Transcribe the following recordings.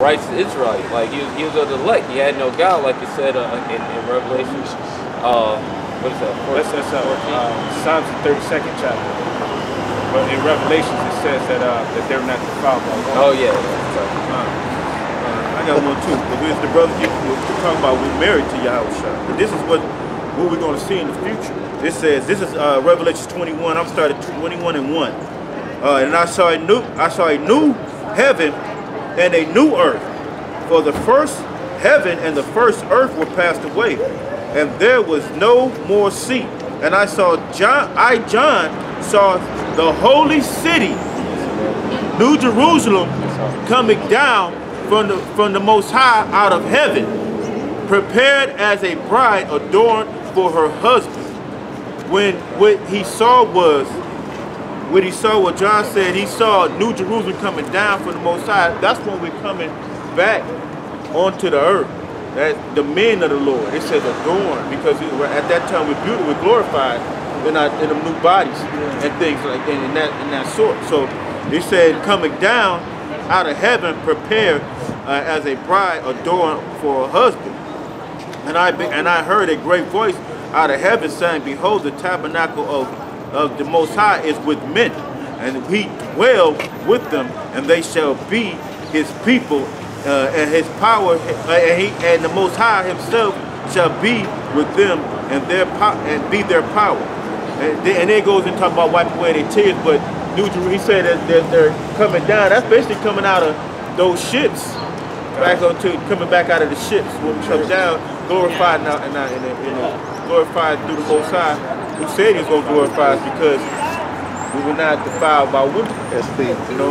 righteous Israelite. Like he was of the elect. He had no God, like it said in Revelation. What is that? That's Psalms 32nd chapter. But in Revelations it says that they're not defiled by God. Oh yeah. I got one too. Because the brother we're talking about, we're married to Yahushua. But this is what we're going to see in the future. It says, this is Revelation 21. I'm starting 21 and 1. And I saw a new heaven and a new earth. For the first heaven and the first earth were passed away, and there was no more sea. And I saw John saw the holy city, New Jerusalem, coming down from the Most High out of heaven, prepared as a bride adorned for her husband. What John said, he saw New Jerusalem coming down from the Most High. That's when we're coming back onto the earth. That's the men of the Lord. It says adorned, because at that time we're beautiful, we're glorified in the new bodies and things like in that sort. So he said coming down out of heaven, prepared as a bride adorned for a husband. And I heard a great voice out of heaven saying, behold, the tabernacle of the Most High is with men, and he dwell with them, and they shall be his people, and his power, and the Most High himself shall be with them, and be their power. And it goes and talk about wiping away their tears. But he said that they're coming down. That's basically coming out of those ships, coming back out of the ships when we come down, glorified now, and glorified through the Most High, who said he was going to glorify us because we were not defiled by women. You know,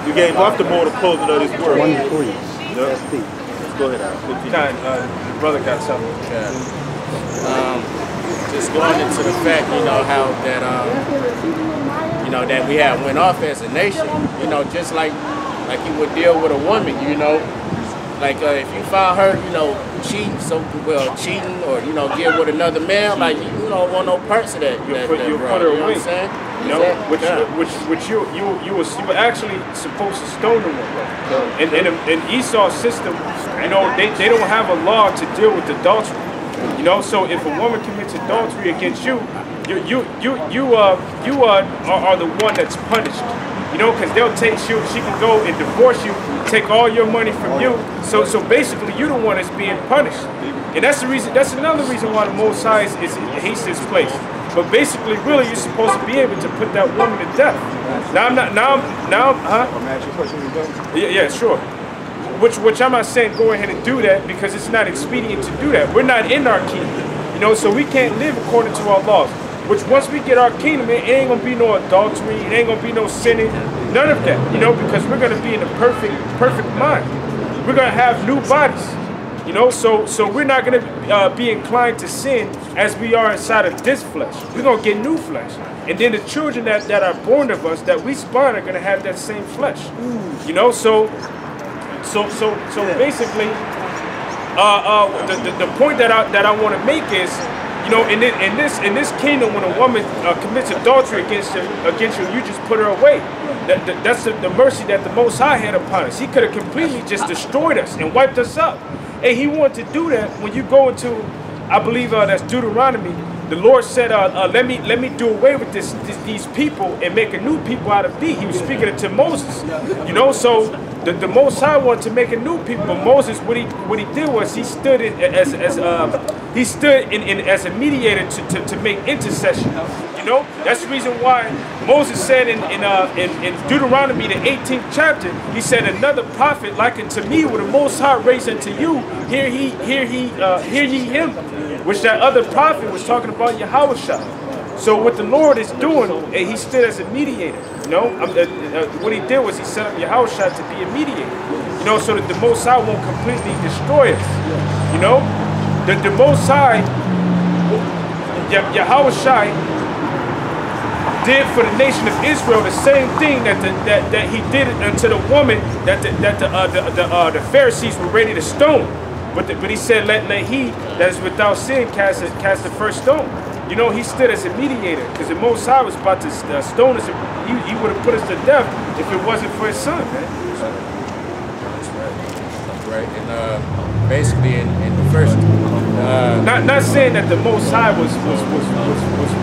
you gave off the mold of clothing of this world. 1 to 3. Go ahead, Al. The brother got something. Just going into the fact, you know, how that that we have went off as a nation, you know, just like you would deal with a woman, you know, like if you found her, you know, cheating or, you know, get with another man, like you don't want no parts of that. You put her away. What I'm saying? You know, which you were actually supposed to stone the woman. In Esau's system, you know, they don't have a law to deal with adultery. You know, so if a woman commits adultery against you, you are the one that's punished. You know, because they'll she can go and divorce you, take all your money from you. So basically, you're the one that's being punished, and that's the reason. That's another reason why the Most High hates this place. But basically, really, you're supposed to be able to put that woman to death. Now I'm not. Huh? I'm asking you a question. Yeah, sure. Which I'm not saying go ahead and do that, because it's not expedient to do that. We're not in our kingdom, you know, so we can't live according to our laws. Which once we get our kingdom, it ain't gonna be no adultery, it ain't gonna be no sinning, none of that, you know, because we're gonna be in a perfect mind. We're gonna have new bodies, you know, so we're not gonna be inclined to sin as we are inside of this flesh. We're gonna get new flesh, and then the children that are born of us, that we spawn, are gonna have that same flesh, you know. So basically, the point that I want to make is, you know, in this kingdom, when a woman commits adultery against you, you just put her away. That's the mercy that the Most High had upon us. He could have completely just destroyed us and wiped us out. And he wanted to do that when you go into, I believe that's Deuteronomy. The Lord said, let me do away with these people and make a new people out of thee. He was speaking it to Moses, you know. So the Most High wanted to make a new people. But Moses, what he did was he stood as a mediator to make intercession. You know, that's the reason why Moses said in Deuteronomy, the 18th chapter, he said, another prophet like unto me with the Most High raised unto you, hear ye him. Which that other prophet was talking about Yahushua. So what the Lord is doing, he stood as a mediator. You know, what he did was he set up Yahushua to be a mediator. You know, so that the Most High won't completely destroy us. You know, the Most High, Yahushua, did for the nation of Israel the same thing that he did unto the woman that the Pharisees were ready to stone. But he said, let he that is without sin cast the first stone. You know, he stood as a mediator, because the Most High was about to stone us. He would have put us to death if it wasn't for his son, man. That's right. right? And basically in the first. Not saying that the Most High was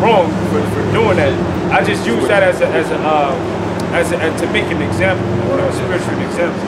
wrong for doing that. I just use that as to make an example, a spiritual example.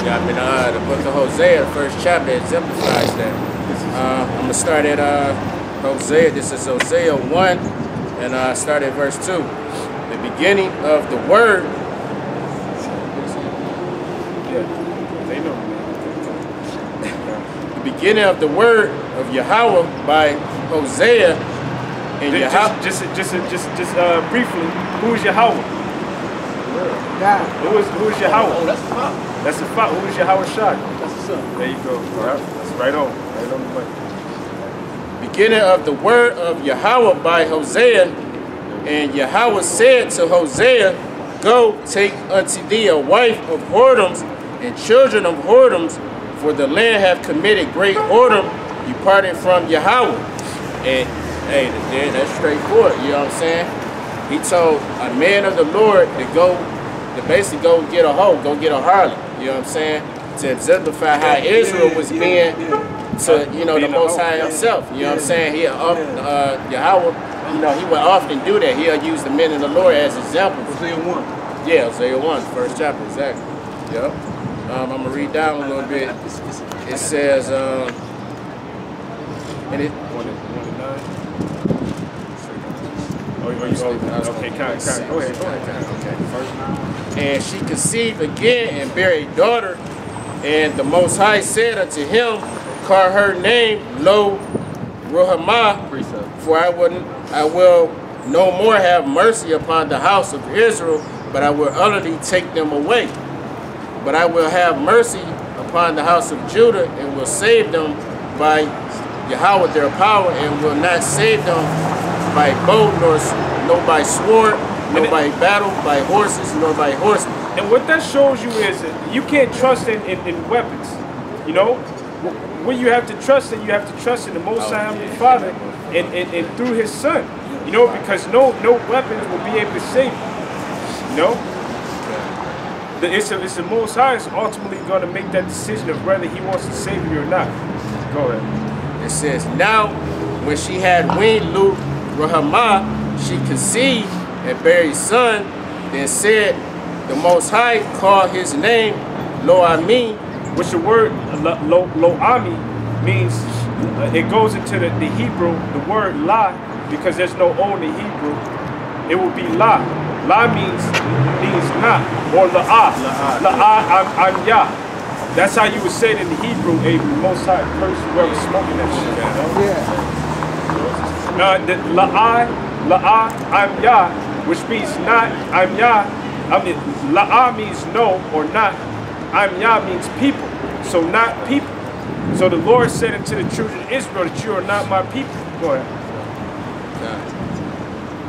Yeah, I mean, the book of Hosea, the first chapter, exemplifies that. I'm gonna start at Hosea. This is Hosea 1, and start at verse 2. The beginning of the word. Yeah, they know. The beginning of the word of Yahweh by Hosea and Yahweh. Just briefly, who is Yahweh? God. Who is Yahweh? Oh, that's the father. That's the father. Who is Yahweh Shai? That's the son. There you go. That's right on the money. Beginning of the word of Yahweh by Hosea, and Yahweh said to Hosea, go take unto thee a wife of whoredoms and children of whoredoms, for the land hath committed great whoredom, departed from Yahweh. And hey, that's straightforward, you know what I'm saying? He told a man of the Lord to basically go get a hoe, go get a harlot, you know what I'm saying? To exemplify how Israel was being to, the Most High himself, you know what I'm saying? He Yahweh, he would often do that. He'll use the men of the Lord as examples. Hosea 1. Yeah, Hosea 1, first chapter, exactly. Yep. I'm going to read down a little bit. It says, and it... 1 and 9. Okay, go ahead. Okay. And she conceived again and bare a daughter, and the Most High said unto him, call her name Lo Ruhamah, for I will no more have mercy upon the house of Israel, but I will utterly take them away. But I will have mercy upon the house of Judah, and will save them by Yahweh their power, and will not save them by bow, nor by sword, nor by battle, by horses, nor by horsemen. And what that shows you is that you can't trust in weapons. You know, what you have to trust in, you have to trust in the Most High Heavenly Father, and through His Son. You know, because no weapons will be able to save you. You know, it's the Most High is ultimately going to make that decision of whether He wants to save you or not. Go ahead. It says, now when she had weaned Lo Ruhamah, she conceived and bare a son. Then said the Most High, call his name Lo-Ami, which the word Lo-Ami means, it goes into the Hebrew, the word La, because there's no O in the Hebrew. It will be La. La means not, or La'ah. La'ah, I'm Yah. That's how you would say it in the Hebrew, a Most High person, whoever smoking that shit. Yeah. The La'ah, I'm Yah, which means not, I'm Yah. I mean, La'ah means no or not. I'm Yah means people. So not people. So the Lord said unto the children of Israel that you are not my people. Go ahead.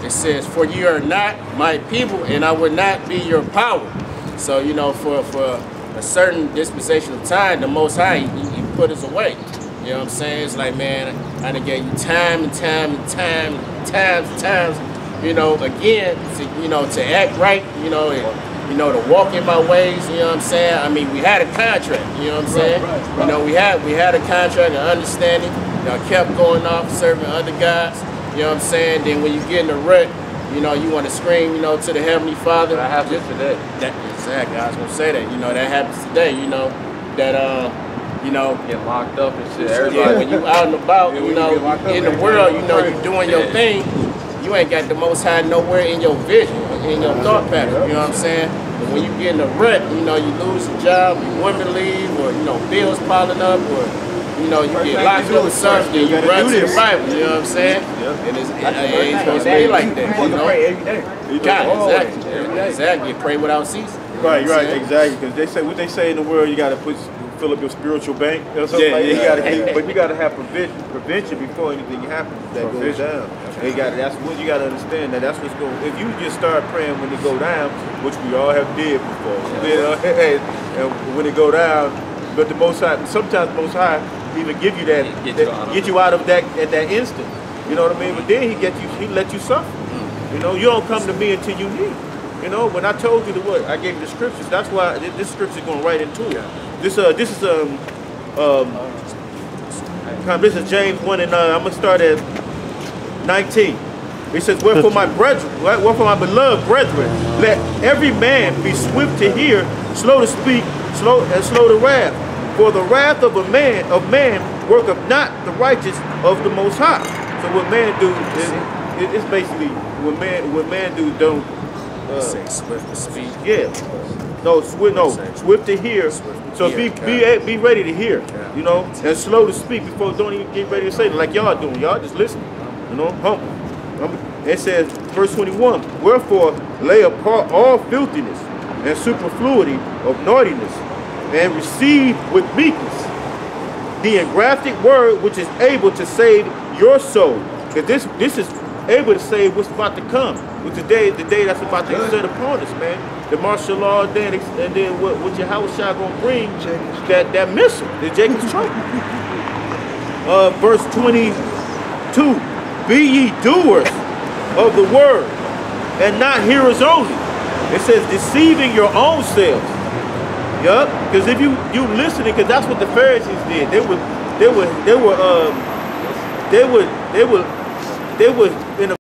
It says, for you are not my people, and I will not be your power. So, for a certain dispensation of time, the Most High, he put us away. You know what I'm saying? It's like, man, I done gave you time, again, to act right, to walk in my ways, you know what I'm saying? I mean, we had a contract, you know what I'm saying? Right. We had a contract, an understanding. I kept going off, serving other guys, you know what I'm saying? Then when you get in the rut, you want to scream, to the Heavenly Father. That happens today. Exactly, I was going to say that, that happens today, get locked up and shit. Yeah, when you out and about, in the world, you doing your thing, you ain't got the Most High nowhere in your vision, in your thought pattern, you know what I'm saying? But when you get in the rut, you lose a job, you women leave, or, bills piling up, or, you get locked up with something, then you run to the Bible, you know what I'm saying? And it ain't supposed to be like that, You pray every day. Exactly, pray without ceasing. Right, exactly. Because they say what they say in the world, you got to fill up your spiritual bank or something like that. You gotta keep, but you got to have prevention before anything happens that goes down. That's what you got to understand. That's what's going. If you just start praying when it go down, which we all have did before, and when it go down, but the Most High, sometimes the Most High even give you that, get you out of that at that instant. You know what I mean? But then he let you suffer. You don't come to me until you need. When I told you I gave you the scriptures. That's why this scripture is going right into it. This is James 1 and I'm gonna start at 19. It says, wherefore my brethren, wherefore my beloved brethren, let every man be swift to hear, slow to speak, slow to wrath. For the wrath of man worketh not the righteous of the Most High. So what man do is it's basically what man do don't say swift to speak. Yeah. Swift to hear. So be ready to hear, you know, and slow to speak before don't even get ready to say it like y'all doing. Y'all just listen, you know, humble. It says, verse 21, wherefore lay apart all filthiness and superfluity of naughtiness, and receive with meekness the engrafted word which is able to save your soul. Because this is able to save what's about to come. With the day that's about to be set upon us, man. The martial law, and then what your house shall gonna bring that missile, the Jacob's trouble. Verse 22, be ye doers of the word, and not hearers only. It says deceiving your own selves. Yup, because if you listening, because that's what the Pharisees did. They were in a